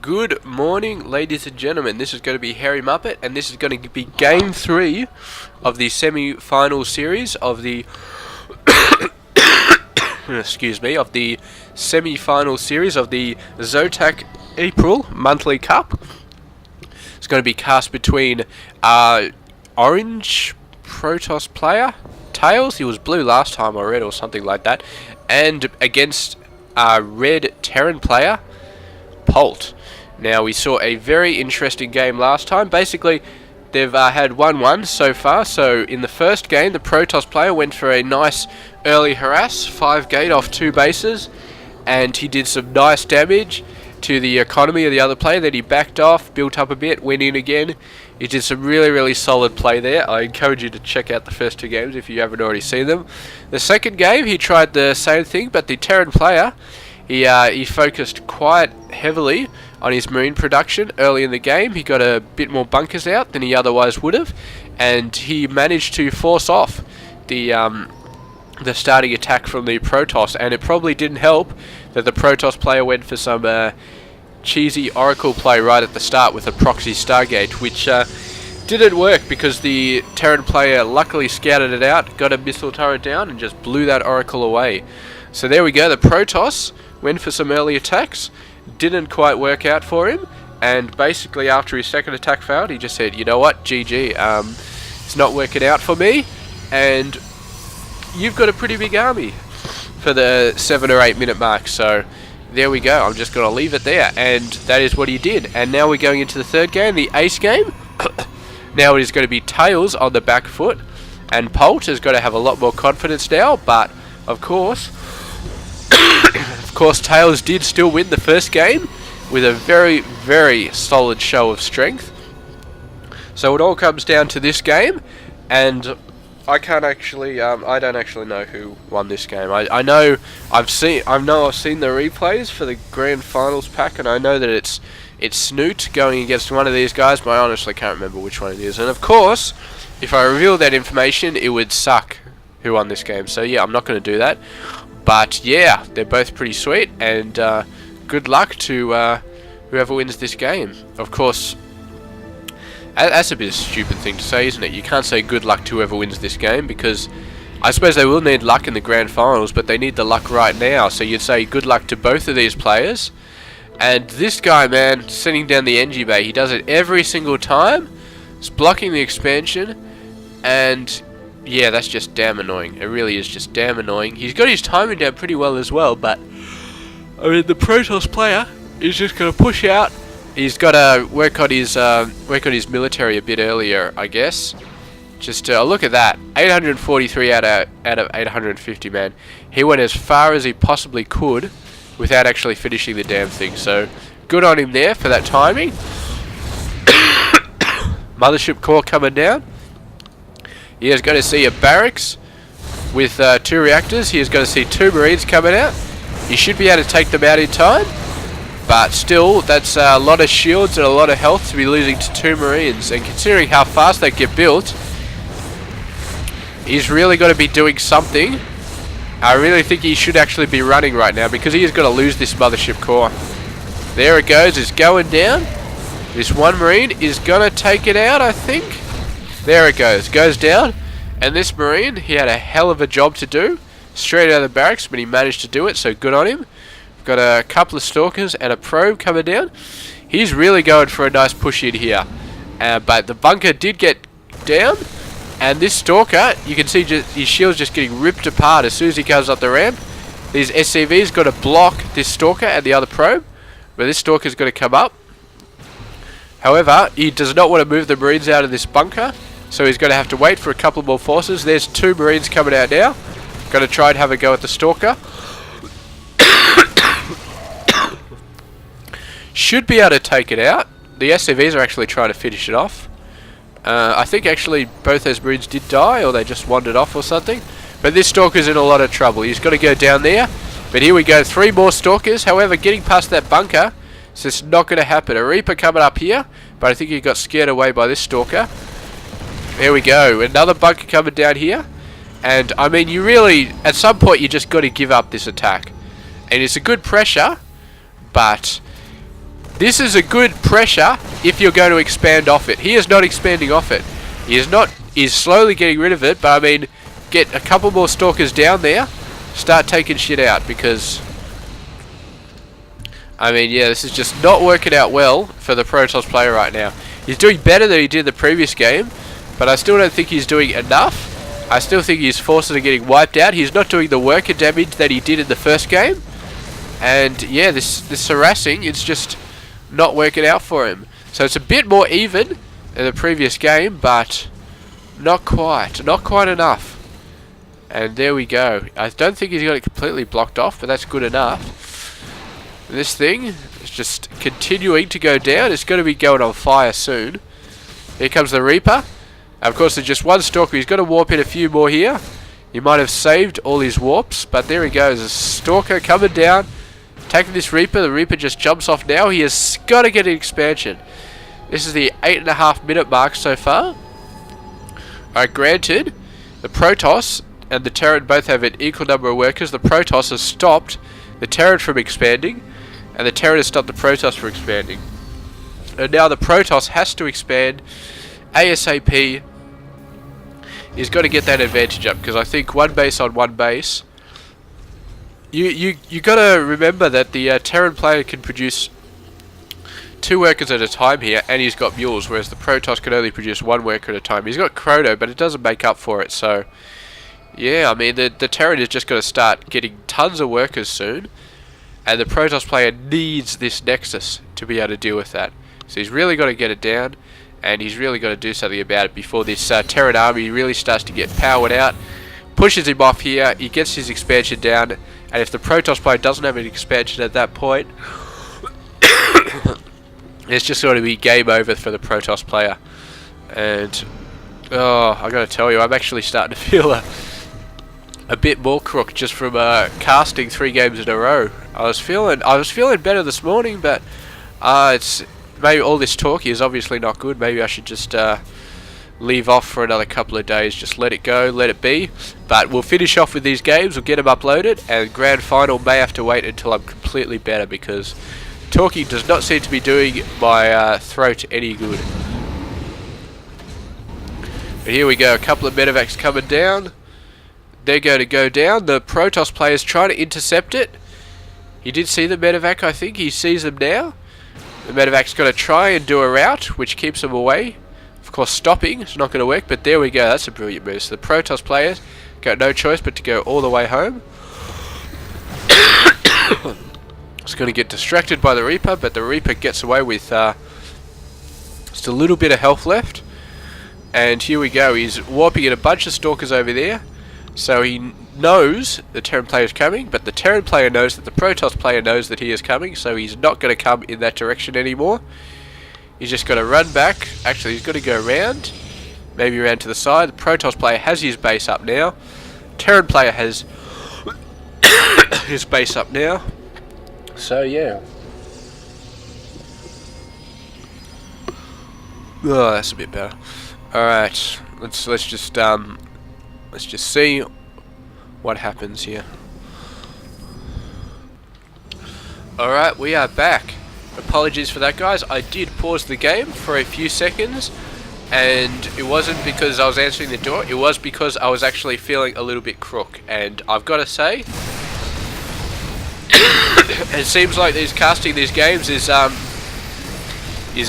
Good morning, ladies and gentlemen. This is going to be Harry Muppet, and this is going to be Game 3 of the semi-final series of the excuse me, of the semi-final series of the ZOTAC April Monthly Cup. It's going to be cast between orange Protoss player Tails. He was blue last time, or red, or something like that, and against red Terran player Polt. Now, we saw a very interesting game last time. Basically, they've had 1-1 so far. So, in the first game, the Protoss player went for a nice early harass, 5-gate off 2 bases, and he did some nice damage to the economy of the other player. Then he backed off, built up a bit, went in again. He did some really solid play there. I encourage you to check out the first 2 games if you haven't already seen them. The second game, he tried the same thing, but the Terran player, he focused quite heavily on his marine production early in the game. He got a bit more bunkers out than he otherwise would have, and he managed to force off the starting attack from the Protoss. And it probably didn't help that the Protoss player went for some cheesy Oracle play right at the start with a proxy Stargate, which didn't work because the Terran player luckily scouted it out, got a missile turret down, and just blew that Oracle away. So there we go. The Protoss went for some early attacks, didn't quite work out for him, and basically after his second attack failed, he just said, you know what, GG, it's not working out for me, and you've got a pretty big army for the 7 or 8 minute mark. So there we go. I'm just going to leave it there, and that is what he did. And now we're going into the third game, the ace game. Now it is going to be Tails on the back foot, and Polt has got to have a lot more confidence now, but of course Tails did still win the first game with a very solid show of strength. So it all comes down to this game, and I don't actually know who won this game. I know I've seen the replays for the grand finals pack, and I know that it's Snoot going against one of these guys, but I honestly can't remember which one it is. And of course, if I reveal that information, it would suck who won this game. So yeah, I'm not going to do that. But yeah, they're both pretty sweet, and good luck to whoever wins this game. Of course, that's a bit of a stupid thing to say, isn't it? You can't say good luck to whoever wins this game, because I suppose they will need luck in the grand finals, but they need the luck right now. So you'd say good luck to both of these players. And this guy, man, sending down the NG bay, he does it every single time. It's blocking the expansion, and yeah, that's just damn annoying. It really is just damn annoying. He's got his timing down pretty well as well, but I mean, the Protoss player is just going to push out. He's got to work on his military a bit earlier, I guess. Just look at that, 843 out of 850, man. He went as far as he possibly could without actually finishing the damn thing. So good on him there for that timing. Mothership core coming down. He is going to see a barracks with 2 reactors. He is going to see 2 marines coming out. He should be able to take them out in time, but still, that's a lot of shields and a lot of health to be losing to 2 marines. And considering how fast they get built, he's really got to be doing something. I really think he should actually be running right now, because he is going to lose this mothership core. There it goes. It's going down. This 1 marine is going to take it out, I think. There it goes. Goes down. And this marine, he had a hell of a job to do straight out of the barracks, but he managed to do it, so good on him. Got a couple of stalkers and a probe coming down. He's really going for a nice push in here. But the bunker did get down, and this stalker, you can see his shield's just getting ripped apart as soon as he comes up the ramp. These SCVs got to block this stalker and the other probe, but this stalker's got to come up. However, he does not want to move the marines out of this bunker, so he's going to have to wait for a couple more forces. There's 2 marines coming out now. Going to try and have a go at the stalker. Should be able to take it out. The SCVs are actually trying to finish it off. I think actually both those marines did die, or they just wandered off or something. But this stalker's in a lot of trouble. He's got to go down there. But here we go, 3 more stalkers. However, getting past that bunker, it's just not going to happen. A Reaper coming up here, but I think he got scared away by this stalker. There we go. Another bunker coming down here. And, I mean, you really, at some point, you just got to give up this attack. And it's a good pressure, but This is a good pressure if you're going to expand off it. He is not expanding off it. He's slowly getting rid of it, but I mean, get a couple more stalkers down there, start taking shit out, because I mean, yeah, this is just not working out well for the Protoss player right now. He's doing better than he did the previous game, but I still don't think he's doing enough. I still think his forces are getting wiped out. He's not doing the worker damage that he did in the first game. And yeah, this harassing is just not working out for him. So it's a bit more even than the previous game, but not quite enough. And there we go. I don't think he's got it completely blocked off, but that's good enough. This thing is just continuing to go down. It's going to be going on fire soon. Here comes the Reaper. Of course, there's just one Stalker. He's got to warp in a few more here. He might have saved all his warps, but there he goes. A Stalker coming down, taking this Reaper. The Reaper just jumps off now. He has got to get an expansion. This is the 8.5 minute mark so far. Alright, granted, the Protoss and the Terran both have an equal number of workers. The Protoss has stopped the Terran from expanding, and the Terran has stopped the Protoss from expanding. And now the Protoss has to expand ASAP. He's got to get that advantage up, because I think one base on one base. You got to remember that the Terran player can produce 2 workers at a time here, and he's got mules, whereas the Protoss can only produce 1 worker at a time. He's got Chrono, but it doesn't make up for it. So yeah, I mean, the Terran is just going to start getting tons of workers soon, and the Protoss player needs this Nexus to be able to deal with that. So he's really got to get it down, and he's really got to do something about it before this Terran army really starts to get powered out. Pushes him off here, he gets his expansion down, and if the Protoss player doesn't have an expansion at that point, it's just going to be game over for the Protoss player. And oh, I got to tell you, I'm actually starting to feel a bit more crook just from casting 3 games in a row. I was feeling better this morning, but it's maybe all this talk is obviously not good. Maybe I should just leave off for another couple of days, just let it go, let it be. But we'll finish off with these games, we'll get them uploaded, and grand final may have to wait until I'm completely better, because talking does not seem to be doing my throat any good. But here we go, a couple of medevacs coming down. They're going to go down. The Protoss player's trying to intercept it. He did see the medevac, I think. He sees them now. The medevac's going to try and do a route, which keeps them away. Of course, stopping is not going to work, but there we go. That's a brilliant move. So the Protoss players got no choice but to go all the way home. It's going to get distracted by the Reaper, but the Reaper gets away with just a little bit of health left. And here we go. He's warping in a bunch of Stalkers over there. So he knows the Terran player is coming, but the Terran player knows that the Protoss player knows that he is coming, so he's not going to come in that direction anymore. He's just going to run back. Actually, he's going to go around, maybe around to the side. The Protoss player has his base up now. Terran player has his base up now. So yeah. Oh, that's a bit better. All right, let's just see what happens here. All right, we are back. Apologies for that, guys. I did pause the game for a few seconds, and it wasn't because I was answering the door. It was because I was actually feeling a little bit crook, and I've got to say, it seems like casting these games is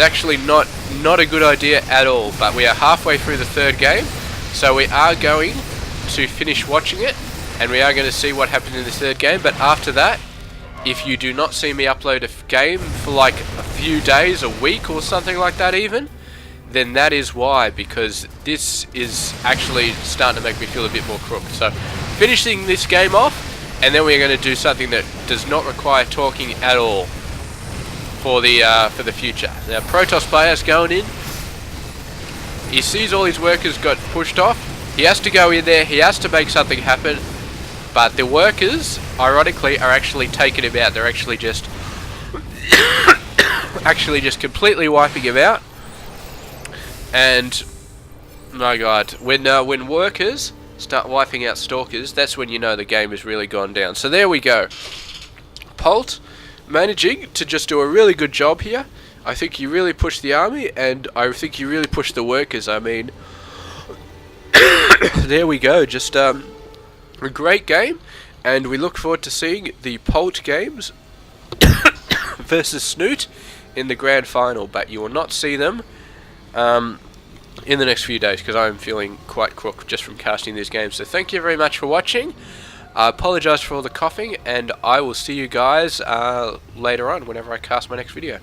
actually not a good idea at all. But we are halfway through the 3rd game, so we are going to finish watching it, and we are going to see what happens in the 3rd game. But after that, if you do not see me upload a game for like a few days, a week or something like that even, then that is why, because this is actually starting to make me feel a bit more crook. So finishing this game off, and then we're going to do something that does not require talking at all for the future. Now Protoss player's going in. He sees all his workers got pushed off. He has to go in there, he has to make something happen. But the workers, ironically, are actually taking him out. They're actually just completely wiping him out. And my God, when workers start wiping out Stalkers, that's when you know the game has really gone down. So there we go. Polt managing to just do a really good job here. I think you really pushed the army, and I think you really pushed the workers. I mean, there we go. Just a great game, and we look forward to seeing the Polt games versus Snoot in the grand final. But you will not see them in the next few days, because I'm feeling quite crook just from casting these games. So thank you very much for watching. I apologise for all the coughing, and I will see you guys later on whenever I cast my next video.